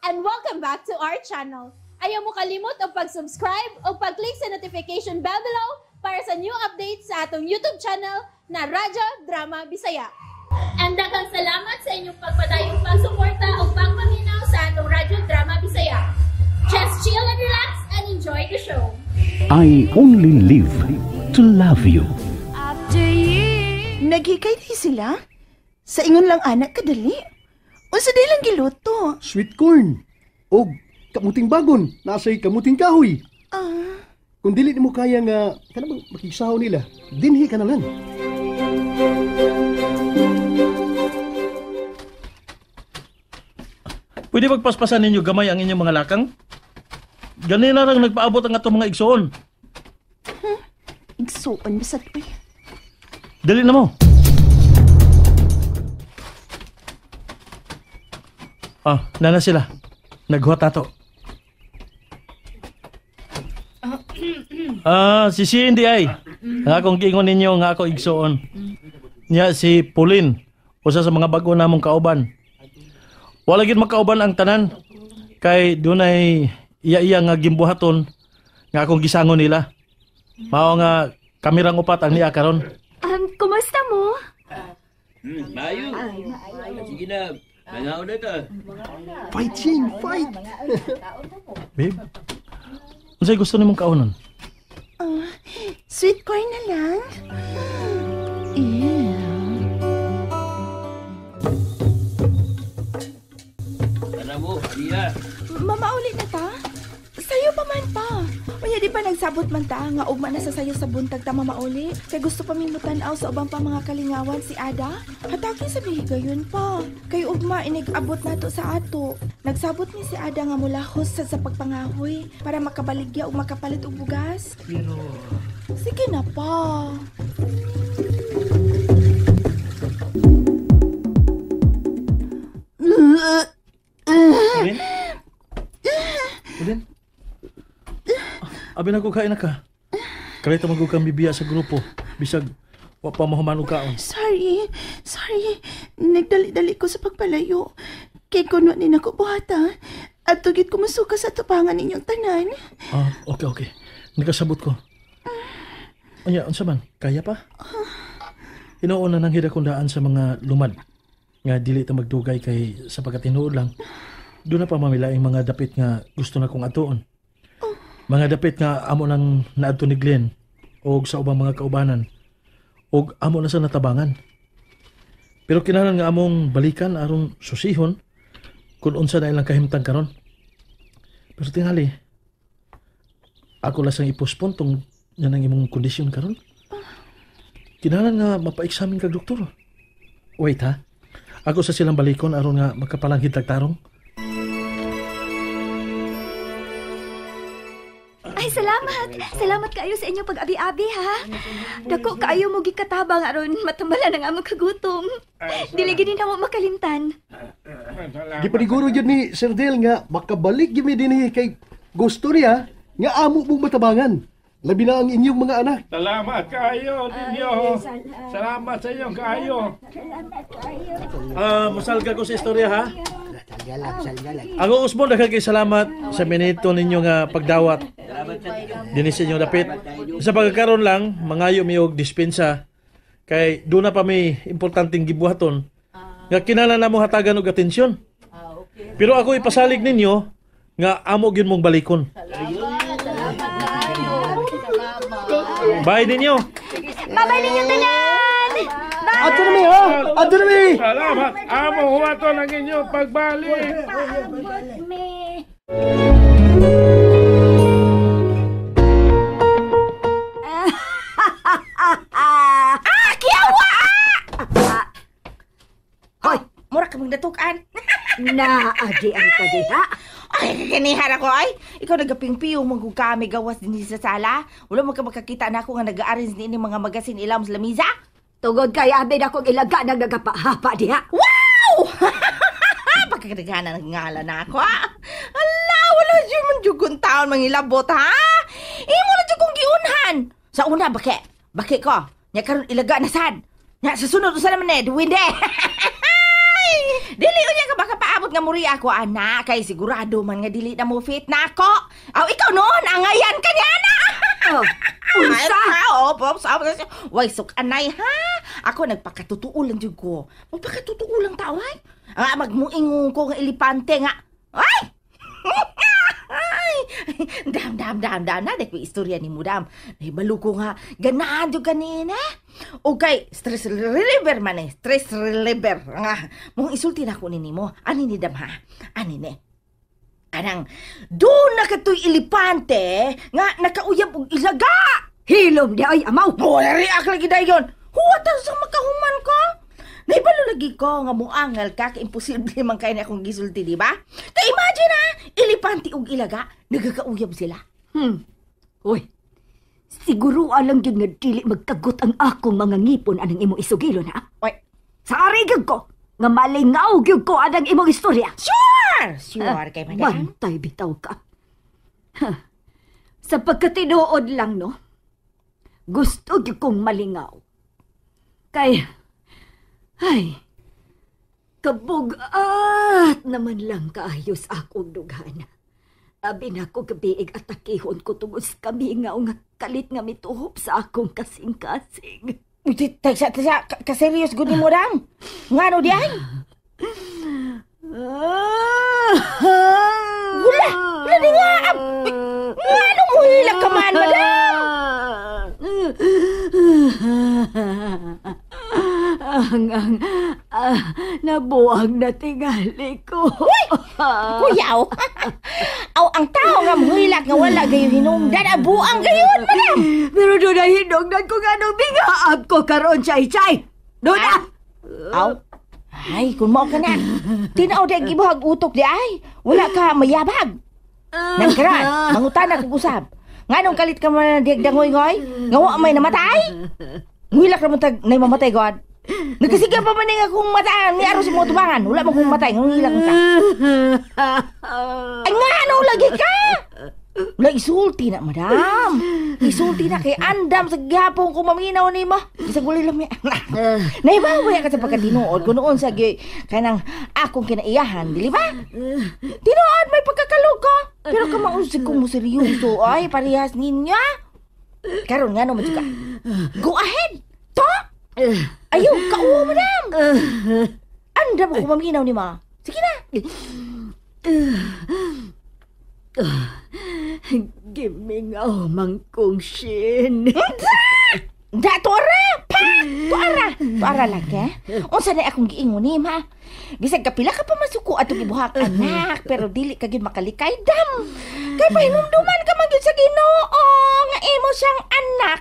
and welcome back to our channel. Ayaw mo kalimot o pag-subscribe o pag-click sa notification bell below para sa new updates sa atong YouTube channel na Radyo Drama Bisaya. And daghang salamat sa inyong pagpadayong pagsuporta o pagpaminaw sa atong Radyo Drama Bisaya. Just chill and relax and enjoy the show. I only live to love you. Naghikay di sila? Sa ingon lang anak kadali? O sa dilang giluto? Sweet corn. O kamuting bagon. Nasa'y kamuting kahoy. Kung dili mo kaya nga, kanang makisaw nila, dinhi ka na lang. Pwede magpaspasan ninyo gamay ang inyong mga lakang? Ganina lang nagpaabot ang atong mga igsoon. Igsuon ba sa tuwi? Dali na mo. Nana sila. Naghuwat ato. Si Cindy ay. Nga akong kiingon ninyo nga ako igsoon. Niya si Pauline. Usa sa mga bago namong kauban. Wala gid makauban ang tanan. Kay dunay iya-iya nga gimbuhaton nga akong gisangon nila. Mao nga kamirang upat ang niya karon. Kumusta mo? Mayo. Sige na. Mangaw na ka. Fight, Shane, fight! Babe, unsay gusto nimong kaunon? Sweet corn na lang? Ano mo, Ria? Mamauli na ta? Sayo pa man pa. Unya di pa nagsabot man ta nga ugma na sa sayo sa buntag ta mamauli. Kay gusto pa mimutan-aw sa ubang pa mga kalingawan si Ada. Hataki sa bihigayon pa. Kay ugma inig-abot nato sa ato. Nagsabot ni si Ada nga mulahos sa pagpangahoy para makabaligya ug makapalit og bugas. Pero sige na pa. Pauline? Pauline? Abi na ko kain na ka. Kalita magug kang bibiya sa grupo. Bisag wa pa mahuman og kaon. Sorry. Nagdali-dali ko sa pagpalayo. Kay kuno ni nako buhata. At tugit ko masuka sa tupangan ninyong tanan. Okay. Nagkasabot ko. Anya, unsa man? Kaya pa? Hinuon na nang hidakundaan sa mga lumad. Nga dili ta magdugay kay sa pagkatinuod lang. Doon na pa mamilaing mga dapit nga gusto na kong atuon. Mga dapit nga amo nang naadto ni Glenn o sa ubang mga kaubanan o amo na sa natabangan. Pero kinahanglan nga among balikan aron susihon kung unsa na ilang kahimtang karon. Pero tingali, ako lasang ipospon tong yan ang imong kondisyon karon. Kinahanglan nga mapa-examine kag doktor. Wait ha, ako sa silang balikon aron nga makapalanghid tagtarong. Ay, salamat! Salamat kaayo sa inyong pag-abi-abi, ha? Dako kaayo mo gikatabang aron matambalan ang among kagutom. Dili gid na mo makalimtan. Gipaniguro dyan ni Sir Del nga makabalik yun din kay gusto niya nga amo mong matabangan. Labi na ang inyong mga anak. Salamat kayo ninyo. Salamat sa inyo kayo. Masalga ko sa istorya ha. Ako usbon daghang kay salamat sa minito ninyo nga pagdawat. Dinhi sa inyo dapit. Sa pagkakaroon lang mangayo mi og dispensa kay do na pa may importanteng gibuhaton nga kinahanglan namo hatagan og atensyon. Pero ako ipasalig ninyo nga amo gyud mong balikon. Bye ninyo. Bye-bye ninyo tanan! Bye! Adto na mi ha! Adto na mi! Salamat. Amo huwato ng inyong pagbalik. Kiyawa! Hoy, mura ka magdatukan. Adi ang kadiha. Ay, kanihan ako ay. Ikaw nagapingpiyo magug kami gawas din sa sala. Wala mo ka makakita na ako nga nag-arrange ni mga magasin ilam sa lamisa. Tugod kay abi na kong ilaga ng nagapahapa diha. Wow! Pagkakadagana ng ngalan na ako, ha? Ala, wala dyan man dyan taon mangilabot, ha? Imo na dyan kong giunhan. Sa una, baki ko. Nya karon ilaga na sad. Nya sa sunod, usa naman duwinde. Dili unya ka baka paabot nga muri ako, anak. Kay sigurado man nga dili na mo fit na ako. Aw, ikaw noon, angayan ka niya na. Unsa? Pops. Way, anay, ha? Ako, nagpakatutuo lang dyan ko. Magpakatutuo lang tao, ay. Magmuingon ko nga ilipante nga. Ay! Ay! Dam. Naday ko istorya ni mo, dam. Nahibalo ko nga, ganahan dyan kanina. Okay, stress reliever man eh. Stress reliever. Nga, mong isulti na ko nini mo. Ani ni dam, ha? Ani ni. Anang, doon na kato'y ilipante nga nakauyab og ilaga. Hilom di ay amaw. React lagi dayon. Huwatan sa makahuman ko. Naibalo lagi ko nga muangal ka, imposible man kayo na akong gisulti, di ba? Kaya imagine na, ilipante og ilaga, nagkakauyab sila. Uy, siguro alang yun nga dili magkagot ang akong mga ngipon anang imong isugilo na. Oy, Sa arigag ko, nga malingaw gyud ko anang imong istorya. Sure kay madam. Bantay bitaw ka. Sa pagkatinuod lang, no? Gusto gyud kong malingaw. Kay, kabugat naman lang kaayos akong dughan. Abi na ko gabiig atakihon ko tungod sa kamingaw nga kalit nga mituhop sa akong kasing-kasing. Kaseryos gud ni mo, dam. Ngano di ay? Gula di nga. Ngano mo hilak ka man, madam? Nabuang na tingali ko. Kuyaw. Aw, ang tao nga muhilak nga wala gayo hinungdan, abuang gayon, madam. Pero doon na hinungdan ko nga nung bingaab ko karon chay-chay. Doon na! Aw, ay, kung mao ka na. Tinaw di gibuhag utok di ay. Wala ka mayabag. Nangkaran, mangutana kong usab. Nga nung kalit ka man diagdangoy-ngoy, nga wa may namatay? Muhilak naman tag na mamatay, God. Nagkasiga pa man nga kung mataan, ni aros mo tubangan. Wala man kung matay, ngilak ka. Ay nga, ano lagi ka? Wala, isulti na, madam. Isulti na kay andam sa gapong kung maminaw ni mo. Isang guli lang naibawaya ka sa pagkatinuod. Kung noon sa kanang akong kinaiyahan, dili ba? Tinuod, may pagkakalog ko. Pero kamausig kong mo seryoso. Ay, parehas ninya. Karon nga naman juga. Go ahead. Talk. Ayaw, kauwa, madam. Andam kung maminaw ni mo. Sige na. Gimingaw mangkong shin. Tuara! Tuara lang, eh? Unsa na akong giingon ni, ma? Bisag kapila ka pa masuko atong ibuhak, anak. Pero dili ka gyud makalikay, dam. Kay pahinumduman ka man gyud sa Ginoo nga imo siyang anak.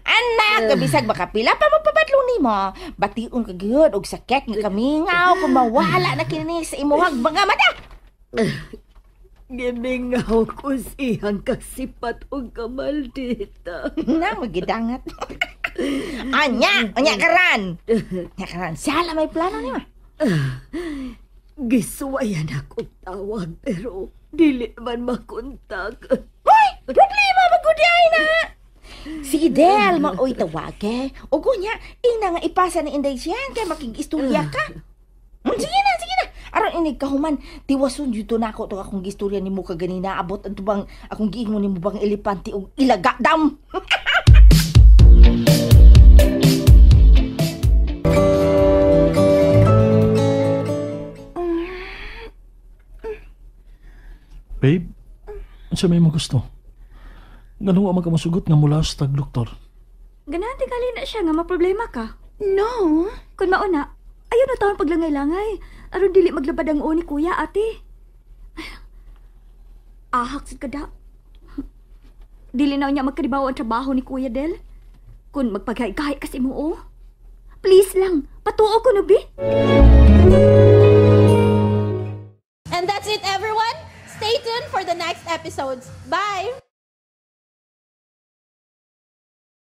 Anak, bisag makapila pa magpabadlo nimo. Bation ka gyud og sakit nga kamingaw kung mawala na kini sa imuhag mga mata. Gimingaw ko siyang kasipat o kamaldita. Na, magidangat. Anya karan. Anya karan, sala may plano ni ma. Gisuwayan ako tawag pero dili man makontak. Hoy, problema magudyahay na. Si Del, maoy tawag eh. O kunya, ina nga ipasa ni Inday siyan kay makig-istorya ka. Sige na. Aron inig kahuman, tiwason dito na ako itong akong gistorya ni mo kaganina. Abot ang tubang akong giingon ni mo bang elepante o ilaga, dam. Babe, sa may mo gusto? Ganun ang magkamasugot nga mula sa tag-doktor. Ganahan tingali na siya nga maproblema ka. No. Kung mauna, ayaw na taon paglangay-langay. Aron dili maglabad ang uni, kuya, ate. Ahak sa kada. Dili na niya magkadibaw ang trabaho ni Kuya Del. Kung magpaghay-kahay kasi mo, oh. Please lang, patuo ko na, bi.